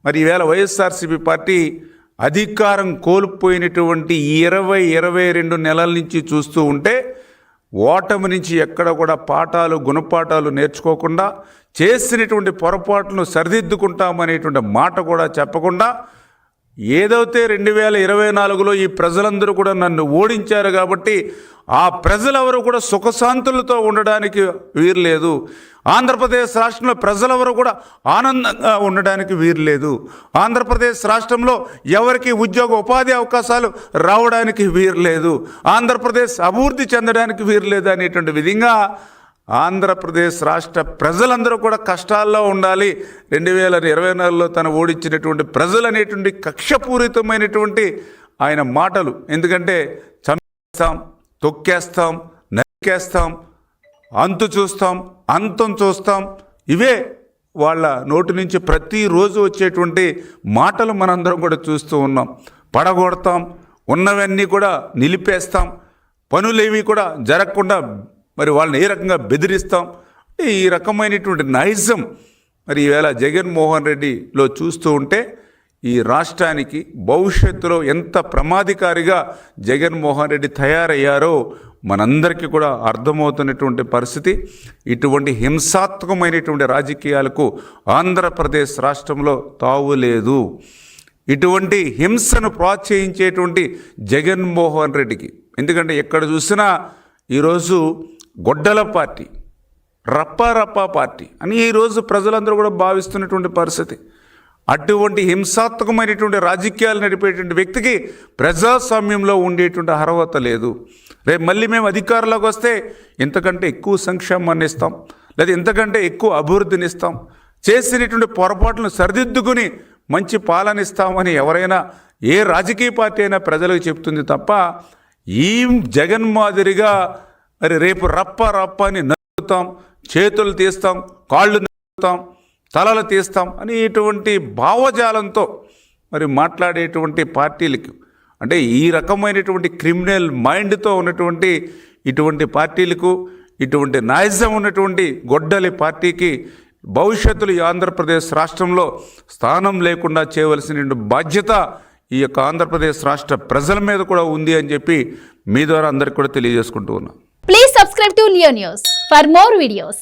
మరి ఈవేళ వైఎస్ఆర్సీపీ పార్టీ అధికారం కోల్పోయినటువంటి 22 నెలల నుంచి చూస్తూ ఉంటే ఓటమి నుంచి ఎక్కడ కూడా గుణపాఠాలు నేర్చుకోకుండా చేసినటువంటి పొరపాట్లను సరిదిద్దుకుంటామనేటువంటి మాట కూడా చెప్పకుండా ఏదైతే 2024లో ఈ ప్రజలందరూ కూడా నన్ను ఓడించారు కాబట్టి ఆ ప్రజలెవరూ కూడా సుఖశాంతులతో ఉండడానికి వీర్లేదు, ఆంధ్రప్రదేశ్ రాష్ట్రంలో ప్రజలెవరూ కూడా ఆనందంగా ఉండడానికి వీర్లేదు, ఆంధ్రప్రదేశ్ రాష్ట్రంలో ఎవరికి ఉపాధి అవకాశాలు రావడానికి వీర్లేదు, ఆంధ్రప్రదేశ్ అభివృద్ధి చెందడానికి వీర్లేదు అనేటువంటి విధంగా ఆంధ్రప్రదేశ్ రాష్ట్ర ప్రజలందరూ కూడా కష్టాల్లో ఉండాలి. 2024లో తను ఓడించినటువంటి ప్రజలు అనేటువంటి కక్షపూరితమైనటువంటి ఆయన మాటలు. ఎందుకంటే చంపేస్తాం, తొక్కేస్తాం, నరికేస్తాం, అంతు చూస్తాం, అంతం చూస్తాం, ఇవే వాళ్ళ నోటి నుంచి ప్రతిరోజు వచ్చేటువంటి మాటలు మనందరం కూడా చూస్తూ ఉన్నాం. పడగొడతాం, ఉన్నవన్నీ కూడా నిలిపేస్తాం, పనులేవి కూడా జరగకుండా మరి వాళ్ళని ఏ రకంగా బెదిరిస్తాం. ఈ రకమైనటువంటి నైజం మరి ఈవేళ జగన్మోహన్ రెడ్డిలో చూస్తూ ఉంటే ఈ రాష్ట్రానికి భవిష్యత్తులో ఎంత ప్రమాదకారిగా జగన్మోహన్ రెడ్డి తయారయ్యారో మనందరికీ కూడా అర్థమవుతున్నటువంటి పరిస్థితి. ఇటువంటి హింసాత్మకమైనటువంటి రాజకీయాలకు ఆంధ్రప్రదేశ్ రాష్ట్రంలో తావులేదు. ఇటువంటి హింసను ప్రోత్సహించేటువంటి జగన్మోహన్ రెడ్డికి, ఎందుకంటే ఎక్కడ చూసినా ఈరోజు గొడ్డల పార్టీ, రప్పా పార్టీ అని ఈరోజు ప్రజలందరూ కూడా భావిస్తున్నటువంటి పరిస్థితి. అటువంటి హింసాత్మకమైనటువంటి రాజకీయాలు నడిపేటువంటి వ్యక్తికి ప్రజాస్వామ్యంలో ఉండేటువంటి అర్హత లేదు. రేపు మళ్ళీ మేము అధికారంలోకి వస్తే ఇంతకంటే ఎక్కువ సంక్షేమాన్ని ఇస్తాం, లేదా ఇంతకంటే ఎక్కువ అభివృద్ధిని ఇస్తాం, చేసినటువంటి పొరపాట్లను సరిదిద్దుకుని మంచి పాలన ఇస్తామని ఎవరైనా ఏ రాజకీయ పార్టీ అయినా ప్రజలకు చెప్తుంది తప్ప ఈ జగన్ మాదిరిగా మరి రేపు రప్ప అని నరుకుతాం, చేతులు తీస్తాం, కాళ్ళు నరుకుతాం, తలలు తీస్తాం అని ఇటువంటి భావజాలంతో మరి మాట్లాడేటువంటి పార్టీలకు, అంటే ఈ రకమైనటువంటి క్రిమినల్ మైండ్తో ఉన్నటువంటి ఇటువంటి పార్టీలకు, ఇటువంటి నైజం ఉన్నటువంటి గొడ్డలి పార్టీకి భవిష్యత్తులో ఈ ఆంధ్రప్రదేశ్ రాష్ట్రంలో స్థానం లేకుండా చేయవలసిన బాధ్యత ఈ యొక్క ఆంధ్రప్రదేశ్ రాష్ట్ర ప్రజల మీద కూడా ఉంది అని చెప్పి మీ ద్వారా అందరికీ కూడా తెలియజేసుకుంటూ ఉన్నాం. Please subscribe to Leo News for more videos.